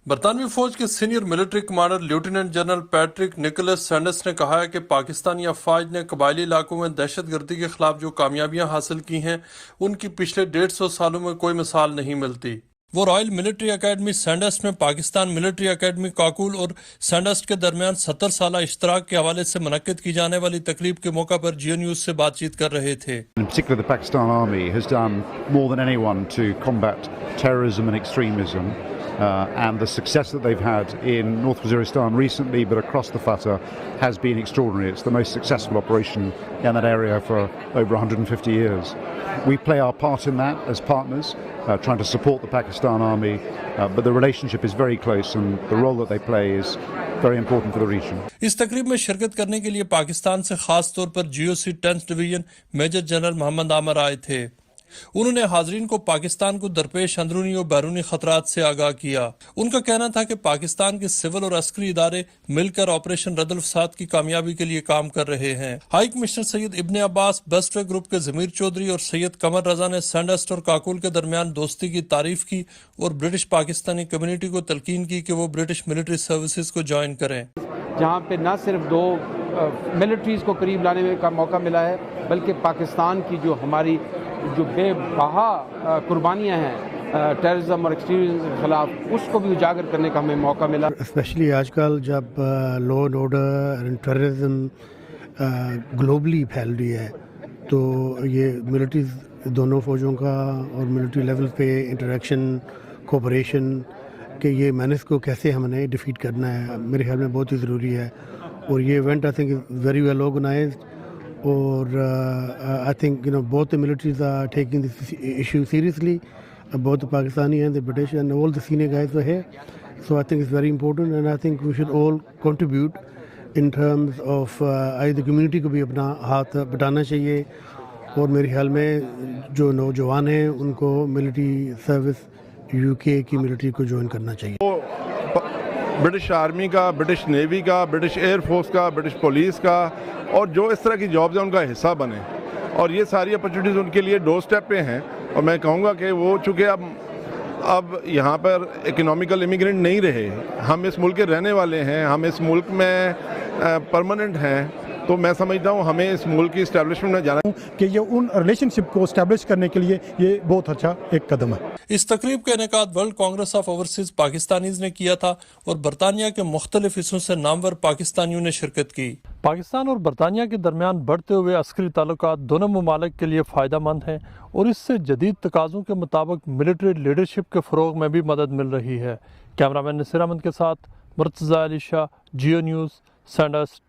برطانوی فوج کے senior military commander lieutenant general Patrick Nicholas Sanders نے کہا ہے کہ پاکستانی افواج نے قبائلی علاقوں میں دہشت گردی کے خلاف جو کامیابیاں حاصل کی ہیں ان کی پچھلے 150 سالوں میں کوئی مثال نہیں ملتی۔ وہ رائل ملٹری اکیڈمی سینڈرس میں پاکستان ملٹری اکیڈمی کاکول اور سینڈرس کے درمیان 70 سالہ اشتراک کے حوالے سے منعقد کی جانے والی تقریب کے موقع پر جیو نیوز سے بات چیت کر رہے تھے۔ In particular, the Pakistan Army has done more than anyone to combat terrorism and extremism. And the success that they've had in North Waziristan recently, but across the Fatah, has been extraordinary. It's the most successful operation in that area for over 150 years. We play our part in that as partners, trying to support the Pakistan Army, but the relationship is very close and the role that they play is very important for the region. اس تقریب میں شرکت کرنے کے لیے پاکستان سے خاص طور پر جی او سی 10th division major general محمد عامر آئے تھے۔ انہوں نے حاضرین کو پاکستان کو درپیش اندرونی اور بیرونی خطرات سے آگاہ کیا۔ ان کا کہنا تھا کہ پاکستان کے سول اور عسکری ادارے مل کر آپریشن رد الفساد کی کامیابی کے لیے کام کر رہے ہیں۔ ہائی کمشنر سید ابن عباس، بیسٹ وے گروپ کے ضمیر چودھری اور سید قمر رضا نے سینڈرس اور کاکول کے درمیان دوستی کی تعریف کی اور برٹش پاکستانی کمیونٹی کو تلقین کی کہ وہ برٹش ملٹری سروسز کو جوائن کریں، جہاں پہ نہ صرف دو ملٹریز کو قریب لانے کا موقع ملا ہے بلکہ پاکستان کی جو ہماری جو بے بہا قربانیاں ہیں ٹیررزم اور ایکسٹریمزم کے خلاف، اس کو بھی اجاگر کرنے کا ہمیں موقع ملا۔ اسپیشلی آج کل جب law and order and terrorism globally پھیل رہی ہے تو یہ ملٹریز دونوں فوجوں کا اور ملٹری لیول پہ انٹریکشن، کوپریشن کہ یہ مینس کو کیسے ہم نے ڈیفیٹ کرنا ہے، میرے خیال میں بہت ہی ضروری ہے۔ اور یہ event I think very well organised, اور I think both the militaries are taking this issue seriously. Both the Pakistani and the British and all the senior guys were here. So I think it's very important, and I think we should all contribute in terms of the community کو بھی اپنا ہاتھ بٹانا چاہیے، اور میرے خیال میں جو نوجوان ہیں ان کو ملٹری سروس UK کی ملٹری کو جوائن کرنا چاہیے۔ برٹش آرمی کا، برٹش نیوی کا، برٹش ایئر فورس کا، برٹش پولیس کا، اور جو اس طرح کی جابز ہیں ان کا حصہ بنے، اور یہ ساری اپرچونیٹیز ان کے لیے ڈور سٹیپ پہ ہیں۔ اور میں کہوں گا کہ وہ چونکہ اب یہاں پر اکنامیکل امیگرنٹ نہیں رہے، ہم اس ملک کے رہنے والے ہیں، ہم اس ملک میں پرماننٹ ہیں، تو میں سمجھتا ہوں ہمیں اس ملک کی اسٹیبلشمنٹ میں جانا کہ یہ ان ریلیشن شپ کو اسٹیبلش کرنے کے لیے یہ بہت اچھا ایک قدم ہے۔ اس تقریب کا انعقاد world Congress of overseas Pakistanis نے کیا تھا اور برطانیہ کے مختلف حصوں سے نامور پاکستانیوں نے شرکت کی۔ پاکستان اور برطانیہ کے درمیان بڑھتے ہوئے عسکری تعلقات دونوں ممالک کے لیے فائدہ مند ہیں، اور اس سے جدید تقاضوں کے مطابق ملٹری لیڈرشپ کے فروغ میں بھی مدد مل رہی ہے۔ کیمرہ مین نصیر احمد کے ساتھ مرتضیٰ علی شاہ، جیو نیوز، سینڈرس،